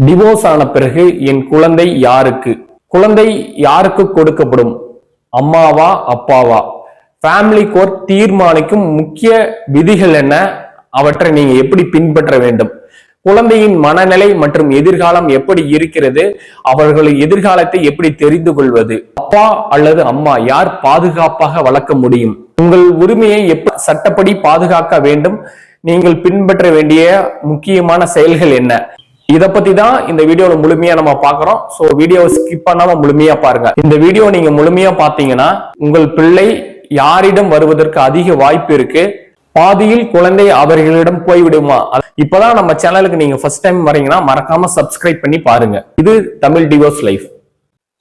Divorce ஆன பிறகு என் குழந்தை யாருக்கு? குழந்தை யாருக்கு கொடுக்கப்படும்? அம்மாவா அப்பாவா? ஃபேமிலி கோர்ட் தீர்மானிக்கும் முக்கிய விதிகள் என்ன? அவற்றை நீங்க எப்படி பின்பற்ற வேண்டும்? குழந்தையின் மனநிலை மற்றும் எதிர்காலம் எப்படி இருக்கிறது? அவர்களின் எதிர்காலத்தை எப்படி தெரிந்து கொள்வது? அப்பா அல்லது அம்மா யார் பாதுகாப்பாக வளர்க்க முடியும்? உங்கள் உரிமையை எப்படி சட்டப்படி பாதுகாக்க வேண்டும்? நீங்கள் பின்பற்ற வேண்டிய முக்கியமான செயல்கள் என்ன? இத பத்தி தான் இந்த வீடியோல முழுமையா நம்ம பாக்குறோம். சோ வீடியோவை ஸ்கிப் பண்ணாம முழுமையா பாருங்க. இந்த வீடியோ நீங்க முழுமையா பாத்தீங்கன்னா உங்கள் பிள்ளை யாரிடம் வருவதற்கு அதிக வாய்ப்பு இருக்கு? பாதியில் குழந்தை அவர்களிடம் போய்விடுமா? இப்பதான் நம்ம சேனலுக்கு நீங்க ஃபர்ஸ்ட் டைம் வரீங்கன்னா மறக்காம சப்ஸ்கிரைப் பண்ணி பாருங்க. இது தமிழ் டிவோர்ஸ் லைஃப்.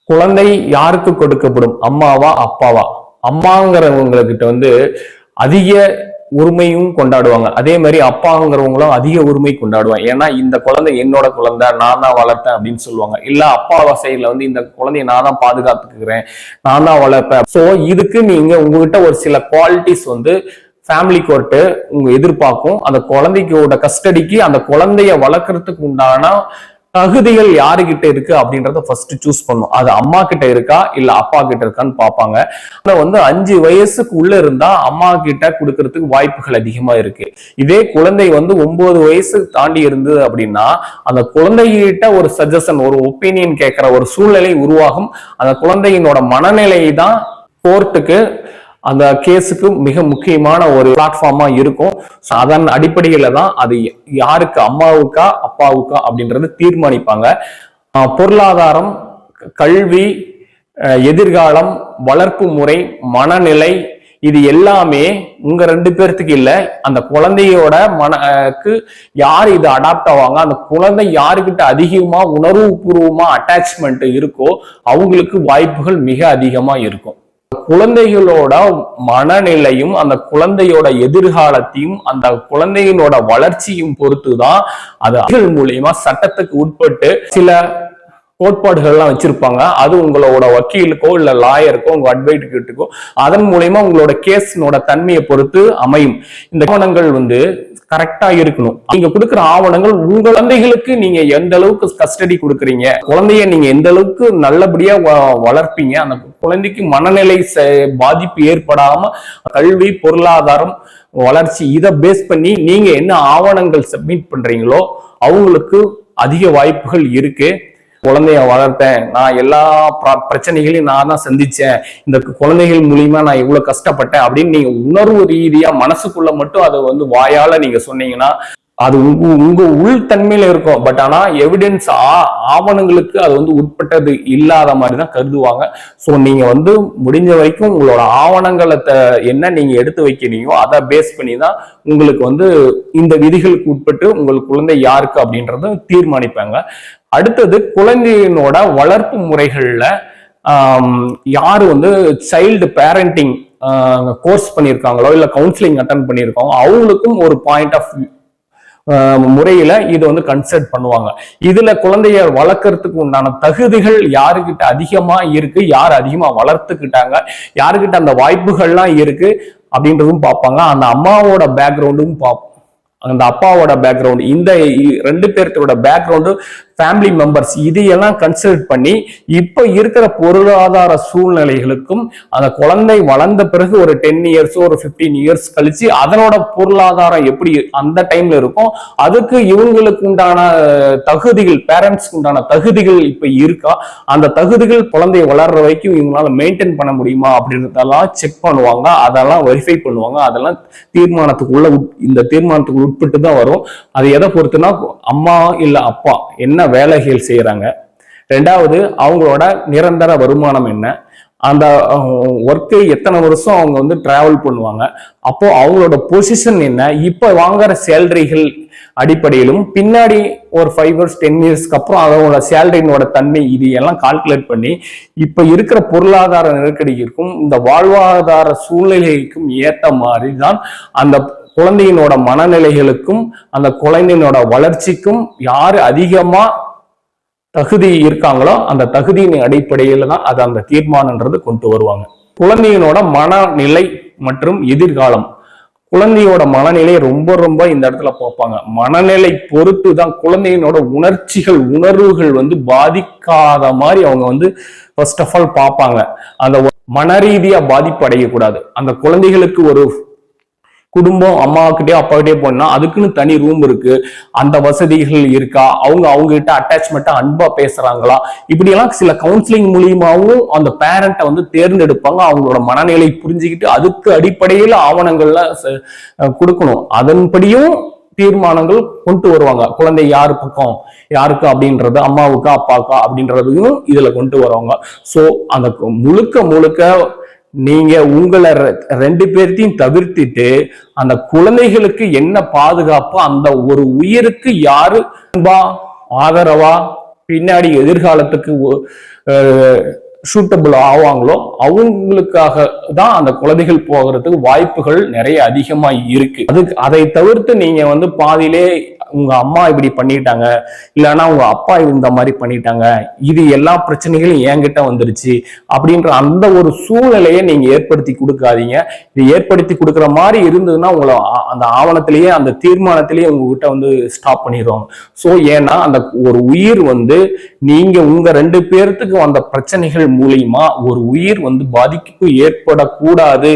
குழந்தை யாருக்கு கொடுக்கப்படும்? அம்மாவா அப்பாவா? அம்மாங்கிறவங்ககிட்ட அதிக உரிமையும் கொண்டாடுவாங்க. அதே மாதிரி அப்பாங்கிறவங்களும் அதிக உரிமை கொண்டாடுவாங்க. ஏன்னா இந்த குழந்தை என்னோட குழந்தை, நான் தான் வளர்த்தேன் அப்படின்னு சொல்லுவாங்க. இல்ல அப்பா சைடுல இந்த குழந்தைய நான் தான் பாதுகாத்துக்கிறேன், நான் தான் வளர்ப்பேன். சோ இதுக்கு நீங்க உங்ககிட்ட ஒரு சில குவாலிட்டிஸ் ஃபேமிலி கோர்ட்டு உங்க எதிர்பார்க்கும். அந்த குழந்தைக்கோட கஸ்டடிக்கு அந்த குழந்தைய வளர்க்கறதுக்கு உண்டான தகுதிகள் யாருகிட்ட இருக்கு அப்படின்றத ஃபர்ஸ்ட் சூஸ் பண்ணும். அது அம்மா கிட்ட இருக்கா இல்ல அப்பா கிட்ட இருக்கான்னு பாப்பாங்க. 5 வயசுக்கு உள்ள இருந்தா அம்மா கிட்ட கொடுக்கறதுக்கு வாய்ப்புகள் அதிகமா இருக்கு. இதே குழந்தை 9 வயசு தாண்டி இருந்தது அப்படின்னா அந்த குழந்தைகிட்ட ஒரு சஜஷன், ஒரு ஒப்பீனியன் கேட்கிற ஒரு சூழ்நிலை உருவாகும். அந்த குழந்தையினோட மனநிலை தான் கோர்ட்டுக்கு அந்த கேஸுக்கு மிக முக்கியமான ஒரு பிளாட்ஃபார்மா இருக்கும். அதன் அடிப்படையில தான் அது யாருக்கு, அம்மாவுக்கா அப்பாவுக்கா அப்படின்றது தீர்மானிப்பாங்க. பொருளாதாரம், கல்வி, எதிர்காலம், வளர்ப்பு முறை, மனநிலை, இது எல்லாமே உங்க 2 பேர்த்துக்கு இல்ல, அந்த குழந்தையோட மனக்கு யார் இது அடாப்ட் ஆவாங்க, அந்த குழந்தை யாருக்கிட்ட அதிகமா உணர்வு பூர்வமா அட்டாச்மெண்ட் இருக்கோ அவங்களுக்கு வாய்ப்புகள் மிக அதிகமா இருக்கும். குழந்தைகளோட மனநிலையும் அந்த குழந்தையோட எதிர்காலத்தையும் அந்த குழந்தையினோட வளர்ச்சியும் பொறுத்துதான் அது மூலியமா சட்டத்துக்கு உட்பட்டு சில கோட்பாடுகள்லாம் வச்சிருப்பாங்க. அது உங்களோட வக்கீலுக்கோ இல்ல லாயருக்கோ உங்க அட்வொகேட்டுக்கோ அதன் மூலியமா உங்களோட கேஸினோட தன்மையை பொறுத்து அமையும். இந்த ஆவணங்கள் கரெக்டா இருக்கணும். நீங்க கொடுக்குற ஆவணங்கள் உங்க குழந்தைகளுக்கு நீங்க எந்த அளவுக்கு கஸ்டடி கொடுக்குறீங்க, குழந்தைய நீங்க எந்த அளவுக்கு நல்லபடியா வளர்ப்பீங்க, அந்த குழந்தைக்கு மனநிலை பாதிப்பு ஏற்படாம கல்வி, பொருளாதாரம், வளர்ச்சி, இதை பேஸ் பண்ணி நீங்க என்ன ஆவணங்கள் சப்மிட் பண்றீங்களோ அவங்களுக்கு அதிக வாய்ப்புகள் இருக்கு. குழந்தைய வளர்த்தேன், நான் எல்லா பிரச்சனைகளையும் நான் தான் சந்திச்சேன், இந்த குழந்தைகள் மூலியமா நான் இவ்வளவு கஷ்டப்பட்டேன் அப்படின்னு நீங்க உணர்வு ரீதியா மனசுக்குள்ள மட்டும் அதை வாயால நீங்க சொன்னீங்கன்னா அது உங்க உள் தன்மையில இருக்கும். பட் ஆனா எவிடன்ஸ் ஆவணங்களுக்கு அது உட்பட்டது இல்லாத மாதிரி தான் கருதுவாங்க. சோ நீங்க முடிஞ்ச வரைக்கும் உங்களோட ஆவணங்களை என்ன நீங்க எடுத்து வைக்கிறீங்களோ அதை பேஸ் பண்ணி தான் உங்களுக்கு இந்த விதிகளுக்கு உட்பட்டு உங்கள் குழந்தை யாருக்கு அப்படின்றத தீர்மானிப்பாங்க. அடுத்தது குழந்தையினோட வளர்ப்பு முறைகள்ல யாரு சைல்டு பேரண்டிங் கோர்ஸ் பண்ணியிருக்காங்களோ இல்ல கவுன்சிலிங் அட்டன் பண்ணியிருக்காங்களோ அவங்களுக்கும் ஒரு பாயிண்ட் ஆஃப் முறையில இது கன்சிடர் பண்ணுவாங்க. இதுல குழந்தைய வளர்க்கறதுக்கு உண்டான தகுதிகள் யாருக்கிட்ட அதிகமா இருக்கு, யார் அதிகமா வளர்த்துக்கிட்டாங்க, யாருக்கிட்ட அந்த வாய்ப்புகள்லாம் இருக்கு அப்படின்றதும் பார்ப்பாங்க. அந்த அம்மாவோட பேக்ரவுண்டும் பார்ப்போம், அந்த அப்பாவோட பேக்ரவுண்ட், இந்த 2 பேர்த்தோட பேக்ரவுண்டு, ஃபேமிலி மெம்பர்ஸ், இதையெல்லாம் கன்சிடர் பண்ணி இப்ப இருக்கிற பொருளாதார சூழ்நிலைகளுக்கும் அந்த குழந்தை வளர்ந்த பிறகு ஒரு 10 இயர்ஸோ ஒரு 15 இயர்ஸ் கழிச்சு அதனோட பொருளாதாரம் எப்படி அந்த டைம்ல இருக்கும், அதுக்கு இவங்களுக்கு உண்டான தகுதிகள், பேரண்ட்ஸ்க்கு உண்டான தகுதிகள் இப்ப இருக்கா, அந்த தகுதிகள் குழந்தைய வளர்ற வரைக்கும் இவங்களால மெயின்டைன் பண்ண முடியுமா அப்படின்றதெல்லாம் செக் பண்ணுவாங்க, அதெல்லாம் வெரிஃபை பண்ணுவாங்க. அதெல்லாம் இந்த தீர்மானத்துக்கு உட்பட்டு தான் வரும். அது எதை பொறுத்துனா அம்மா இல்ல அப்பா என்ன வேலைகள் செய்யறாங்க, 2வது அவங்களோட நிரந்தர வருமானம் என்ன, அந்த ஒர்க்கை எத்தனை வருஷம் அவங்க டிராவல் பண்ணுவாங்க, அப்போ அவங்களோட பொசிஷன் என்ன, இப்ப வாங்குற சேலரிகள் அடிப்படையிலும் பின்னாடி ஒரு 5 இயர்ஸ் 10 இயர்ஸ்க்கு அப்புறம் அவங்களோட சேலரினோட தன்மை, இது எல்லாம் கால்குலேட் பண்ணி இப்ப இருக்கிற பொருளாதார நெருக்கடிக்கும் இந்த வாழ்வாதார சூழ்நிலைக்கும் ஏற்ற மாதிரி தான் அந்த குழந்தையினோட மனநிலைகளுக்கும் அந்த குழந்தையினோட வளர்ச்சிக்கும் யாரு அதிகமா தகுதி இருக்காங்களோ அந்த தகுதியின் அடிப்படையில தான் அது அந்த தீர்மானம்ன்றது கொண்டு வருவாங்க. குழந்தையினோட மனநிலை மற்றும் எதிர்காலம், குழந்தையோட மனநிலை ரொம்ப ரொம்ப இந்த இடத்துல பார்ப்பாங்க. மனநிலை பொறுத்து தான் குழந்தையினோட உணர்ச்சிகள் உணர்வுகள் பாதிக்காத மாதிரி அவங்க ஃபர்ஸ்ட் ஆஃப் ஆல் பார்ப்பாங்க. அந்த மனரீதியா பாதிப்பு அடையக்கூடாது. அந்த குழந்தைகளுக்கு ஒரு குடும்பம் அம்மாக்கிட்டே அப்பாக்கிட்டே போனா அதுக்குன்னு தனி ரூம் இருக்கு, அந்த வசதிகள் இருக்கா, அவங்க கிட்ட அட்டாச்மெண்டா அன்பா பேசுறாங்களா, இப்படி எல்லாம் சில கவுன்சிலிங் மூலியமாவும் அந்த பேரண்ட்டை தேர்ந்தெடுப்பாங்க. அவங்களோட மனநிலை புரிஞ்சுக்கிட்டு அதுக்கு அடிப்படையில் ஆவணங்கள்லாம் கொடுக்கணும். அதன்படியும் தீர்மானங்கள் கொண்டு வருவாங்க. குழந்தை யாரு பக்கம் யாருக்கு அப்படின்றது, அம்மாவுக்கா அப்பாவுக்கா அப்படின்றதையும் இதுல கொண்டு வருவாங்க. சோ அந்த முழுக்க நீங்க உங்களை 2 பேர்த்தையும் தவிர்த்திட்டு அந்த குழந்தைகளுக்கு என்ன பாதுகாப்போ அந்த ஒரு உயிருக்கு யாரு அன்பா ஆதரவா பின்னாடி எதிர்காலத்துக்கு சூட்டபிள் ஆவாங்களோ அவங்களுக்காக தான் அந்த குழந்தைகள் போகிறதுக்கு வாய்ப்புகள் நிறைய அதிகமா இருக்கு. அதை தவிர்த்து நீங்க பாதியிலே உங்க அம்மா இப்படி பண்ணிட்டாங்க, இல்லைன்னா உங்க அப்பா இந்த மாதிரி பண்ணிட்டாங்க, இது எல்லா பிரச்சனைகளும் என்கிட்ட வந்துருச்சு அப்படின்ற அந்த ஒரு சூழ்நிலையை நீங்க ஏற்படுத்தி கொடுக்காதீங்க. இது ஏற்படுத்தி கொடுக்குற மாதிரி இருந்ததுன்னா உங்களை அந்த ஆவணத்திலேயே அந்த தீர்மானத்திலேயே உங்ககிட்ட ஸ்டாப் பண்ணிடுவாங்க. ஸோ ஏன்னா அந்த ஒரு உயிர் நீங்க உங்க 2 பேர்த்துக்கு வந்த பிரச்சனைகள் மூலியமா ஒரு உயிர் பாதிப்பு ஏற்படக்கூடாது.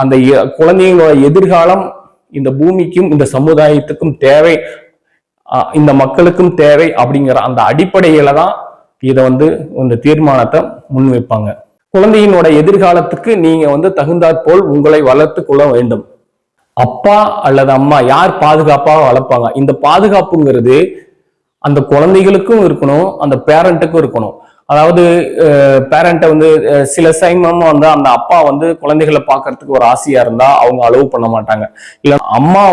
அந்த குழந்தைங்களோட எதிர்காலம் இந்த பூமிக்கும் இந்த சமுதாயத்துக்கும் தேவை, இந்த மக்களுக்கும் தேவை அப்படிங்கிற அந்த அடிப்படையில தான் இதை இந்த தீர்மானத்தை முன்வைப்பாங்க. குழந்தையினோட எதிர்காலத்துக்கு நீங்க தகுந்தாற்போல் உங்களை வளர்த்து கொள்ள வேண்டும். அப்பா அல்லது அம்மா யார் பாதுகாப்பாக வளர்ப்பாங்க? இந்த பாதுகாப்புங்கிறது அந்த குழந்தைகளுக்கும் இருக்கணும், அந்த பேரண்ட்டுக்கும் இருக்கணும். அதாவது பேரண்ட்டை சில சமயம் அந்த அப்பா குழந்தைகளை பார்க்கறதுக்கு ஒரு ஆசையா இருந்தா அவங்க அலோவ் பண்ண மாட்டாங்க. இல்ல அம்மா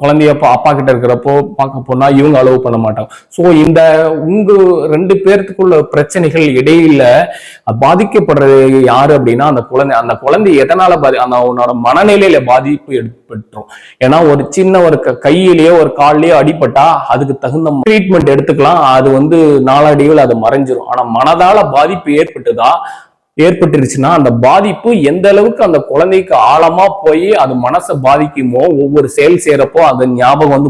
குழந்தைய அப்பா கிட்ட இருக்கிறப்போ பார்க்க போனா இவங்க அலோவ் பண்ண மாட்டாங்க. ஸோ இந்த உங்க 2 பேர்த்துக்குள்ள பிரச்சனைகள் இடையில பாதிக்கப்படுறது யாரு அப்படின்னா அந்த குழந்தை எதனால அந்த அவனோட மனநிலையில பாதிப்பு ஏற்பட்டுரும். ஏன்னா ஒரு சின்ன ஒரு கையிலேயோ ஒரு கால்லயோ அடிபட்டா அதுக்கு தகுந்த ட்ரீட்மெண்ட் எடுத்துக்கலாம், அது நாளடைவில் அது மறைஞ்சிரும். ஆனா மனதால பாதிப்பு ஏற்பட்டுருச்சுன்னா அந்த பாதிப்பு எந்த அளவுக்கு அந்த குழந்தைக்கு ஆழமா போய் அது மனசை பாதிக்குமோ, ஒவ்வொரு செயல் செய்யறப்போ அந்த ஞாபகம்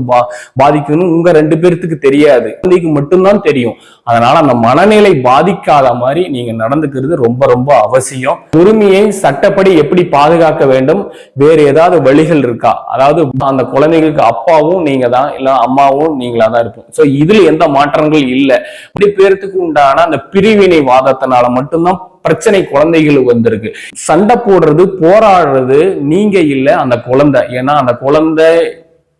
பாதிக்கணும் உங்க 2 பேர்த்துக்கு தெரியாது, குழந்தைக்கு மட்டும்தான் தெரியும். அதனால அந்த மனநிலை பாதிக்காத மாதிரி நீங்க நடந்துக்கிறது ரொம்ப ரொம்ப அவசியம். உரிமையை சட்டப்படி எப்படி பாதுகாக்க வேண்டும், வேறு ஏதாவது வழிகள் இருக்கா? அதாவது அந்த குழந்தைகளுக்கு அப்பாவும் நீங்க தான், இல்ல அம்மாவும் நீங்களா தான் இருப்போம். சோ இதுல எந்த மாற்றங்கள் இல்லை. 2 பேர்த்துக்கு உண்டான அந்த பிரிவினை வாதத்தினால மட்டும்தான் பிரச்சனை குழந்தைகளுக்கு வந்திருக்கு. சண்டை போடுறது போராடுறது நீங்க இல்ல, அந்த குழந்தை. ஏன்னா அந்த குழந்தை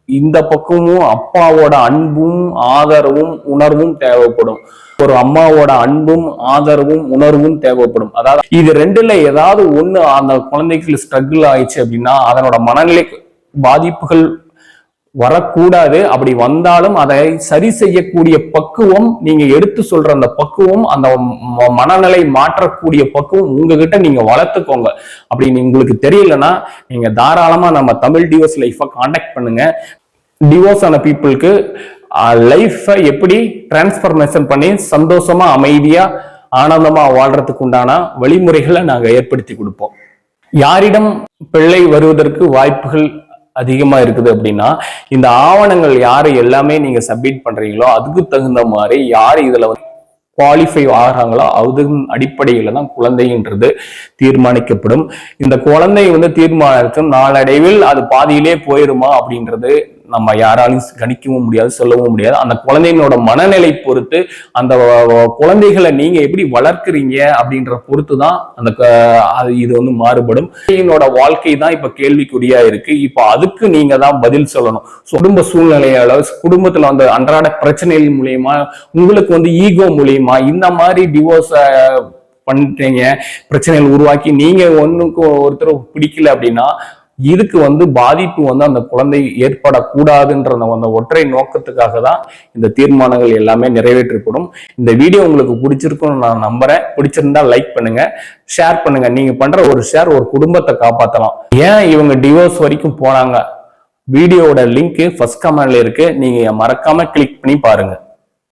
இந்த பக்கமும் அப்பாவோட அன்பும் ஆதரவும் உணர்வும் தேவைப்படும், ஒரு அம்மாவோட அன்பும் ஆதரவும் உணர்வும் தேவைப்படும். அதாவது இது 2ல ஏதாவது ஒண்ணு அந்த குழந்தைக்கு ஸ்ட்ரகிள் ஆயிடுச்சு அப்படின்னா அதனோட மனநிலை பாதிப்புகள் வரக்கூடாது. அப்படி வந்தாலும் அதை சரி செய்யக்கூடிய பக்குவம், நீங்க எடுத்து சொல்ற அந்த பக்குவம், அந்த மனநிலை மாற்றக்கூடிய பக்குவம் உங்ககிட்ட நீங்க வளர்த்துக்கோங்க. அப்படி உங்களுக்கு தெரியலன்னா நீங்க தாராளமா நம்ம தமிழ் டிவோர்ஸ் லைஃபை கான்டாக்ட் பண்ணுங்க. டிவோர்ஸ் ஆன பீப்புளுக்கு லைஃபை எப்படி டிரான்ஸ்பர்மேஷன் பண்ணி சந்தோஷமா அமைதியா ஆனந்தமா வாழ்றதுக்கு உண்டான வழிமுறைகளை நாங்க ஏற்படுத்தி கொடுப்போம். யாரிடம் பிள்ளை வருவதற்கு வாய்ப்புகள் அதிகமா இருக்குது அப்படின்னா இந்த ஆவணங்கள் யாரு எல்லாமே நீங்க சப்மிட் பண்றீங்களோ அதுக்கு தகுந்த மாதிரி யாரு இதுல குவாலிஃபை ஆகிறாங்களோ அதன் அடிப்படையில தான் குழந்தைன்றது தீர்மானிக்கப்படும். இந்த குழந்தை தீர்மானிக்கும் நாளடைவில் அது பாதியிலே போயிருமா அப்படின்றது நம்ம யாராலையும் கணிக்கவும் முடியாது, சொல்லவும் முடியாது. அந்த குழந்தைங்களோட மனநிலை பொறுத்து, அந்த குழந்தைகளை நீங்க எப்படி வளர்க்குறீங்க அப்படின்ற பொறுத்து தான் இது மாறுபடும். குழந்தைகளோட வாழ்க்கை தான் இப்ப கேள்விக்குறியா இருக்கு. இப்ப அதுக்கு நீங்க தான் பதில் சொல்லணும். குடும்ப சூழ்நிலையால குடும்பத்துல அன்றாட பிரச்சனைகள் மூலியமா உங்களுக்கு ஈகோ மூலியமா இந்த மாதிரி டிவோர்ஸ் பண்ணிட்டீங்க, பிரச்சனைகள் உருவாக்கி நீங்க ஒண்ணுக்கு ஒருத்தர் பிடிக்கல அப்படின்னா இதுக்கு பாதிப்பு அந்த குழந்தை ஏற்படக்கூடாதுன்ற அந்த ஒற்றை நோக்கத்துக்காக தான் இந்த தீர்மானங்கள் எல்லாமே நிறைவேற்றப்படும். இந்த வீடியோ உங்களுக்கு பிடிச்சிருக்கும்னு நான் நம்புறேன். பிடிச்சிருந்தா லைக் பண்ணுங்க, ஷேர் பண்ணுங்க. நீங்க பண்ற ஒரு ஷேர் ஒரு குடும்பத்தை காப்பாற்றலாம். ஏன் இவங்க டிவோர்ஸ் வரைக்கும் போனாங்க? வீடியோவோட லிங்க் ஃபர்ஸ்ட் கமெண்ட்ல இருக்கு, நீங்க மறக்காம கிளிக் பண்ணி பாருங்க.